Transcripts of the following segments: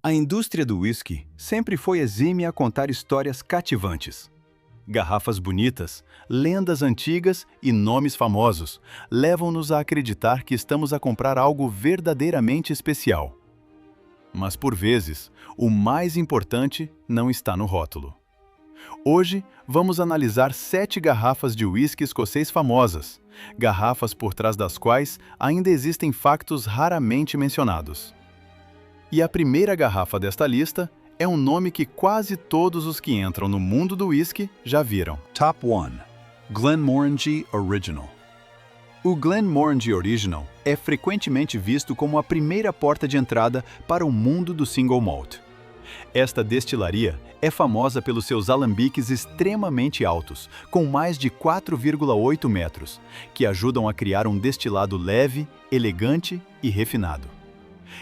A indústria do whisky sempre foi exímia a contar histórias cativantes. Garrafas bonitas, lendas antigas e nomes famosos levam-nos a acreditar que estamos a comprar algo verdadeiramente especial. Mas, por vezes, o mais importante não está no rótulo. Hoje, vamos analisar 7 garrafas de uísque escocês famosas, garrafas por trás das quais ainda existem factos raramente mencionados. E a primeira garrafa desta lista é um nome que quase todos os que entram no mundo do uísque já viram. Top 1. Glenmorangie Original. O Glenmorangie Original é frequentemente visto como a primeira porta de entrada para o mundo do single malt. Esta destilaria é famosa pelos seus alambiques extremamente altos, com mais de 4,8 metros, que ajudam a criar um destilado leve, elegante e refinado.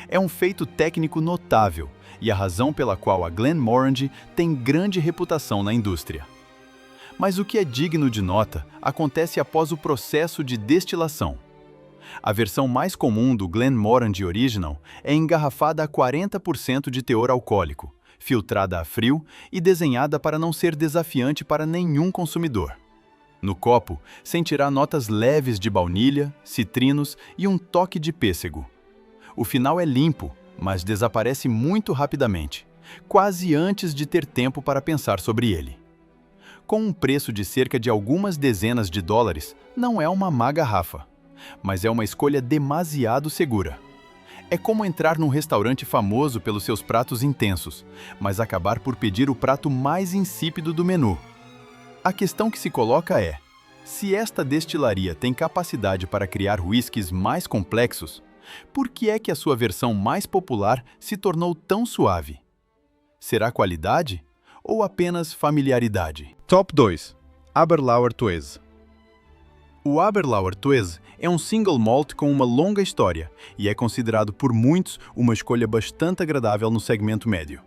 É um feito técnico notável e a razão pela qual a Glenmorangie tem grande reputação na indústria. Mas o que é digno de nota acontece após o processo de destilação. A versão mais comum do Glenmorangie Original é engarrafada a 40% de teor alcoólico, filtrada a frio e desenhada para não ser desafiante para nenhum consumidor. No copo, sentirá notas leves de baunilha, citrinos e um toque de pêssego. O final é limpo, mas desaparece muito rapidamente, quase antes de ter tempo para pensar sobre ele. Com um preço de cerca de algumas dezenas de dólares, não é uma má garrafa, mas é uma escolha demasiado segura. É como entrar num restaurante famoso pelos seus pratos intensos, mas acabar por pedir o prato mais insípido do menu. A questão que se coloca é: se esta destilaria tem capacidade para criar whiskies mais complexos, por que é que a sua versão mais popular se tornou tão suave? Será qualidade ou apenas familiaridade? Top 2. Aberlour Twist. O Aberlour Twist é um single malt com uma longa história e é considerado por muitos uma escolha bastante agradável no segmento médio.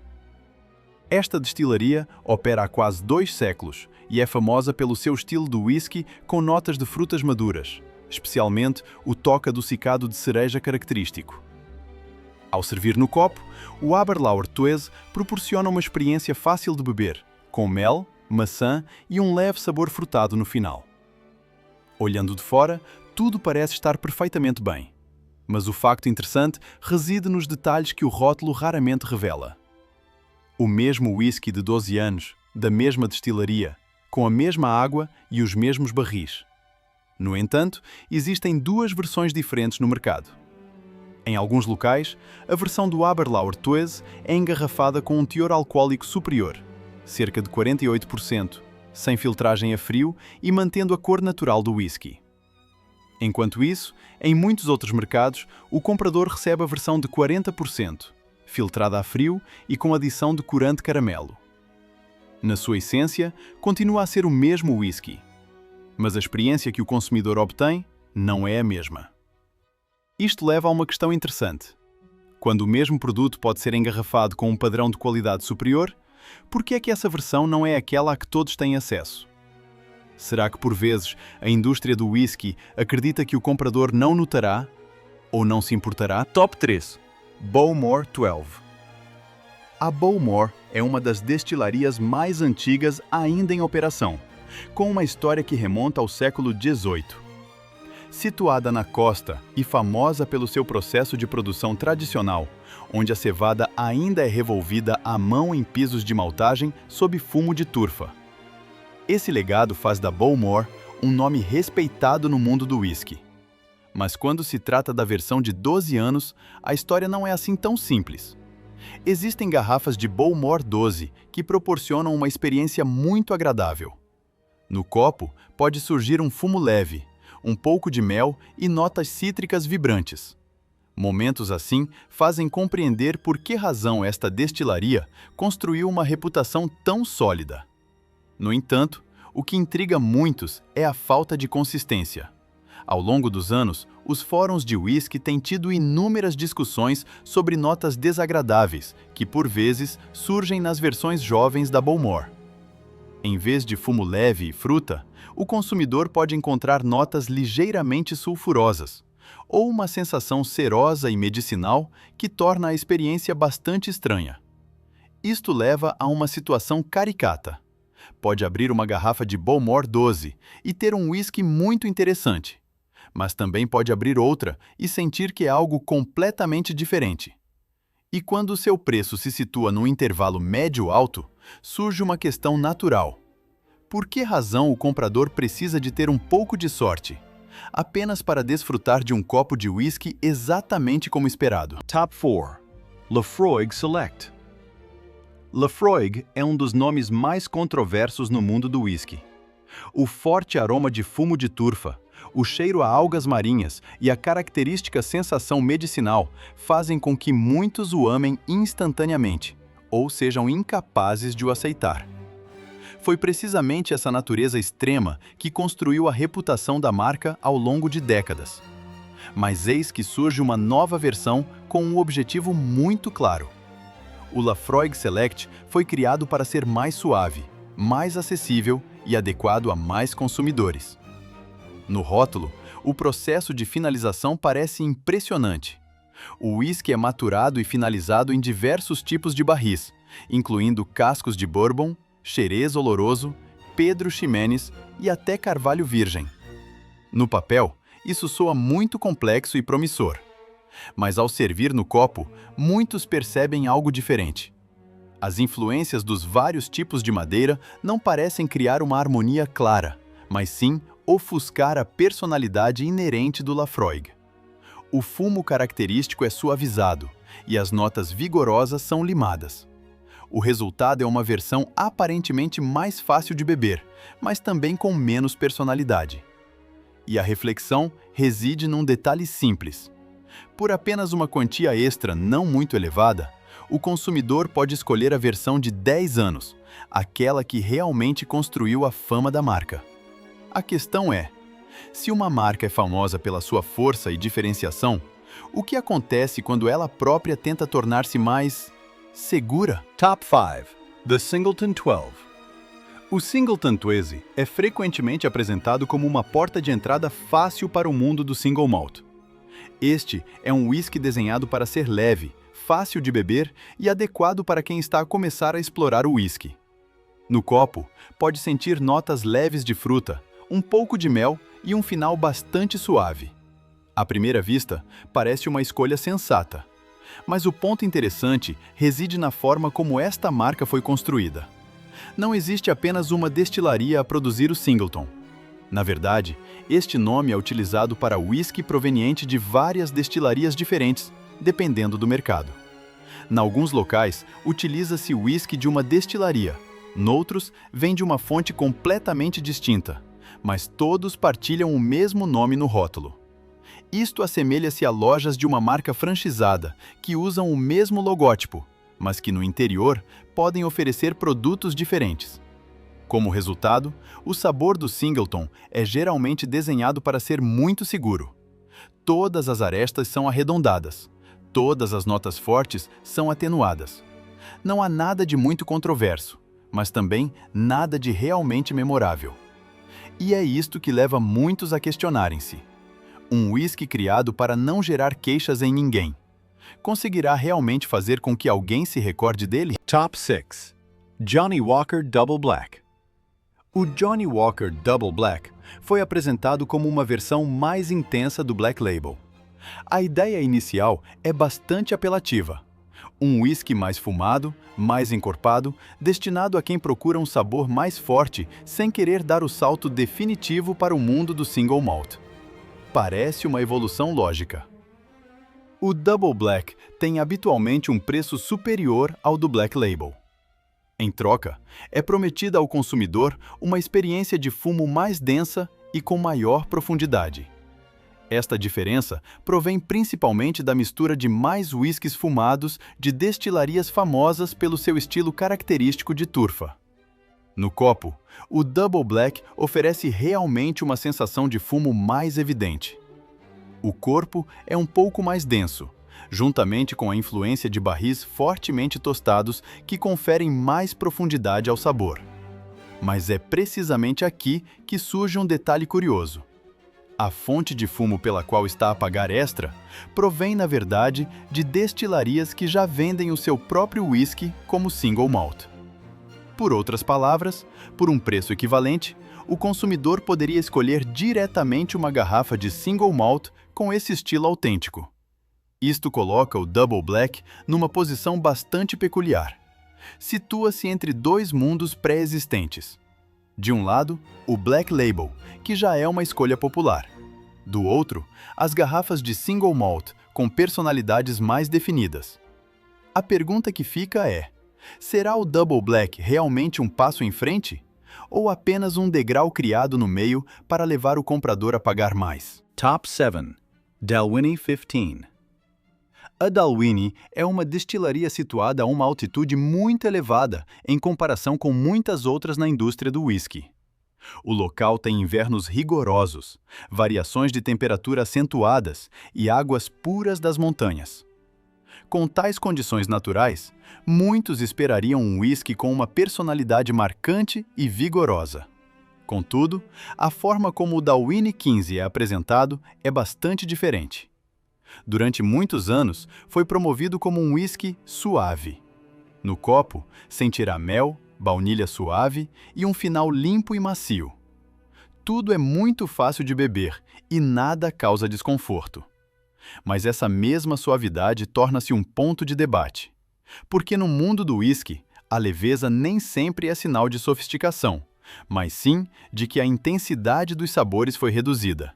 Esta destilaria opera há quase 2 séculos e é famosa pelo seu estilo de whisky com notas de frutas maduras, especialmente o toque adocicado de cereja característico. Ao servir no copo, o Aberlour Twist proporciona uma experiência fácil de beber, com mel, maçã e um leve sabor frutado no final. Olhando de fora, tudo parece estar perfeitamente bem. Mas o facto interessante reside nos detalhes que o rótulo raramente revela. O mesmo whisky de 12 anos, da mesma destilaria, com a mesma água e os mesmos barris. No entanto, existem 2 versões diferentes no mercado. Em alguns locais, a versão do Aberlour Twist é engarrafada com um teor alcoólico superior, cerca de 48%, sem filtragem a frio e mantendo a cor natural do whisky. Enquanto isso, em muitos outros mercados, o comprador recebe a versão de 40%, filtrada a frio e com adição de corante caramelo. Na sua essência, continua a ser o mesmo whisky, mas a experiência que o consumidor obtém não é a mesma. Isto leva a uma questão interessante. Quando o mesmo produto pode ser engarrafado com um padrão de qualidade superior, por que é que essa versão não é aquela a que todos têm acesso? Será que, por vezes, a indústria do whisky acredita que o comprador não notará ou não se importará? Top 3. Bowmore 12. A Bowmore é uma das destilarias mais antigas ainda em operação, com uma história que remonta ao século XVIII. Situada na costa e famosa pelo seu processo de produção tradicional, onde a cevada ainda é revolvida à mão em pisos de maltagem sob fumo de turfa. Esse legado faz da Bowmore um nome respeitado no mundo do whisky. Mas quando se trata da versão de 12 anos, a história não é assim tão simples. Existem garrafas de Bowmore 12 que proporcionam uma experiência muito agradável. No copo, pode surgir um fumo leve, um pouco de mel e notas cítricas vibrantes. Momentos assim fazem compreender por que razão esta destilaria construiu uma reputação tão sólida. No entanto, o que intriga muitos é a falta de consistência. Ao longo dos anos, os fóruns de whisky têm tido inúmeras discussões sobre notas desagradáveis, que por vezes surgem nas versões jovens da Bowmore. Em vez de fumo leve e fruta, o consumidor pode encontrar notas ligeiramente sulfurosas, ou uma sensação cerosa e medicinal que torna a experiência bastante estranha. Isto leva a uma situação caricata. Pode abrir uma garrafa de Bowmore 12 e ter um whisky muito interessante, mas também pode abrir outra e sentir que é algo completamente diferente. E quando o seu preço se situa num intervalo médio-alto, surge uma questão natural. Por que razão o comprador precisa de ter um pouco de sorte, apenas para desfrutar de um copo de whisky exatamente como esperado? Top 4. Laphroaig Select. Laphroaig é um dos nomes mais controversos no mundo do whisky. O forte aroma de fumo de turfa, o cheiro a algas marinhas e a característica sensação medicinal fazem com que muitos o amem instantaneamente, ou sejam incapazes de o aceitar. Foi precisamente essa natureza extrema que construiu a reputação da marca ao longo de décadas. Mas eis que surge uma nova versão com um objetivo muito claro. O Laphroaig Select foi criado para ser mais suave, mais acessível e adequado a mais consumidores. No rótulo, o processo de finalização parece impressionante. O whisky é maturado e finalizado em diversos tipos de barris, incluindo cascos de bourbon, xerez oloroso, Pedro Ximénez e até carvalho virgem. No papel, isso soa muito complexo e promissor. Mas ao servir no copo, muitos percebem algo diferente. As influências dos vários tipos de madeira não parecem criar uma harmonia clara, mas sim ofuscar a personalidade inerente do Laphroaig. O fumo característico é suavizado e as notas vigorosas são limadas. O resultado é uma versão aparentemente mais fácil de beber, mas também com menos personalidade. E a reflexão reside num detalhe simples. Por apenas uma quantia extra não muito elevada, o consumidor pode escolher a versão de 10 anos, aquela que realmente construiu a fama da marca. A questão é, se uma marca é famosa pela sua força e diferenciação, o que acontece quando ela própria tenta tornar-se mais segura? Top 5. The Singleton 12. O Singleton 12 é frequentemente apresentado como uma porta de entrada fácil para o mundo do single malt. Este é um whisky desenhado para ser leve, fácil de beber e adequado para quem está a começar a explorar o whisky. No copo, pode sentir notas leves de fruta, um pouco de mel e um final bastante suave. À primeira vista, parece uma escolha sensata. Mas o ponto interessante reside na forma como esta marca foi construída. Não existe apenas uma destilaria a produzir o Singleton. Na verdade, este nome é utilizado para whisky proveniente de várias destilarias diferentes, dependendo do mercado. Em alguns locais, utiliza-se whisky de uma destilaria, noutros, vem de uma fonte completamente distinta, mas todos partilham o mesmo nome no rótulo. Isto assemelha-se a lojas de uma marca franchisada, que usam o mesmo logótipo, mas que no interior podem oferecer produtos diferentes. Como resultado, o sabor do Singleton é geralmente desenhado para ser muito seguro. Todas as arestas são arredondadas, todas as notas fortes são atenuadas. Não há nada de muito controverso, mas também nada de realmente memorável. E é isto que leva muitos a questionarem-se. Um whisky criado para não gerar queixas em ninguém. Conseguirá realmente fazer com que alguém se recorde dele? Top 6. Johnnie Walker Double Black. O Johnnie Walker Double Black foi apresentado como uma versão mais intensa do Black Label. A ideia inicial é bastante apelativa. Um whisky mais fumado, mais encorpado, destinado a quem procura um sabor mais forte sem querer dar o salto definitivo para o mundo do single malt. Parece uma evolução lógica. O Double Black tem habitualmente um preço superior ao do Black Label. Em troca, é prometida ao consumidor uma experiência de fumo mais densa e com maior profundidade. Esta diferença provém principalmente da mistura de mais whiskies fumados de destilarias famosas pelo seu estilo característico de turfa. No copo, o Double Black oferece realmente uma sensação de fumo mais evidente. O corpo é um pouco mais denso, juntamente com a influência de barris fortemente tostados que conferem mais profundidade ao sabor. Mas é precisamente aqui que surge um detalhe curioso. A fonte de fumo pela qual está a pagar extra provém, na verdade, de destilarias que já vendem o seu próprio whisky como single malt. Por outras palavras, por um preço equivalente, o consumidor poderia escolher diretamente uma garrafa de single malt com esse estilo autêntico. Isto coloca o Double Black numa posição bastante peculiar. Situa-se entre dois mundos pré-existentes. De um lado, o Black Label, que já é uma escolha popular. Do outro, as garrafas de single malt, com personalidades mais definidas. A pergunta que fica é: será o Double Black realmente um passo em frente? Ou apenas um degrau criado no meio para levar o comprador a pagar mais? Top 7. Dalwhinnie 15. A Dalwhinnie é uma destilaria situada a uma altitude muito elevada em comparação com muitas outras na indústria do whisky. O local tem invernos rigorosos, variações de temperatura acentuadas e águas puras das montanhas. Com tais condições naturais, muitos esperariam um whisky com uma personalidade marcante e vigorosa. Contudo, a forma como o Dalwhinnie 15 é apresentado é bastante diferente. Durante muitos anos, foi promovido como um whisky suave. No copo, sentirá mel, baunilha suave e um final limpo e macio. Tudo é muito fácil de beber e nada causa desconforto. Mas essa mesma suavidade torna-se um ponto de debate. Porque no mundo do whisky, a leveza nem sempre é sinal de sofisticação, mas sim de que a intensidade dos sabores foi reduzida.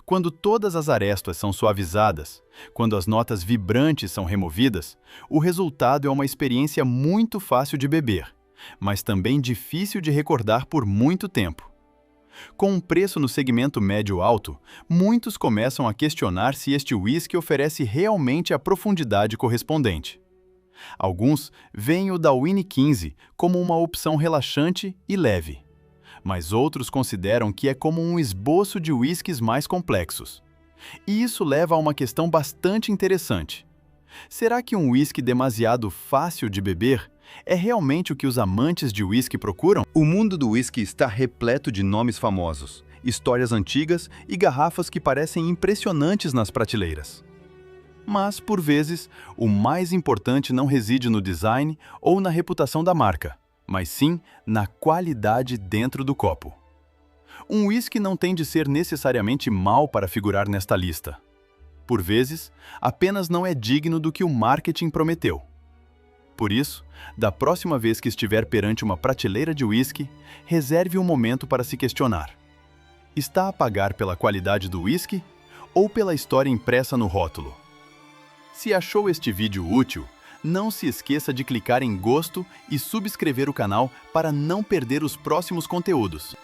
Quando todas as arestas são suavizadas, quando as notas vibrantes são removidas, o resultado é uma experiência muito fácil de beber, mas também difícil de recordar por muito tempo. Com um preço no segmento médio-alto, muitos começam a questionar se este whisky oferece realmente a profundidade correspondente. Alguns veem o Dalwhinnie 15 como uma opção relaxante e leve, mas outros consideram que é como um esboço de whiskies mais complexos. E isso leva a uma questão bastante interessante. Será que um whisky demasiado fácil de beber é realmente o que os amantes de whisky procuram? O mundo do whisky está repleto de nomes famosos, histórias antigas e garrafas que parecem impressionantes nas prateleiras. Mas, por vezes, o mais importante não reside no design ou na reputação da marca, mas sim na qualidade dentro do copo. Um whisky não tem de ser necessariamente mau para figurar nesta lista. Por vezes, apenas não é digno do que o marketing prometeu. Por isso, da próxima vez que estiver perante uma prateleira de whisky, reserve um momento para se questionar. Está a pagar pela qualidade do whisky ou pela história impressa no rótulo? Se achou este vídeo útil, não se esqueça de clicar em gosto e subscrever o canal para não perder os próximos conteúdos.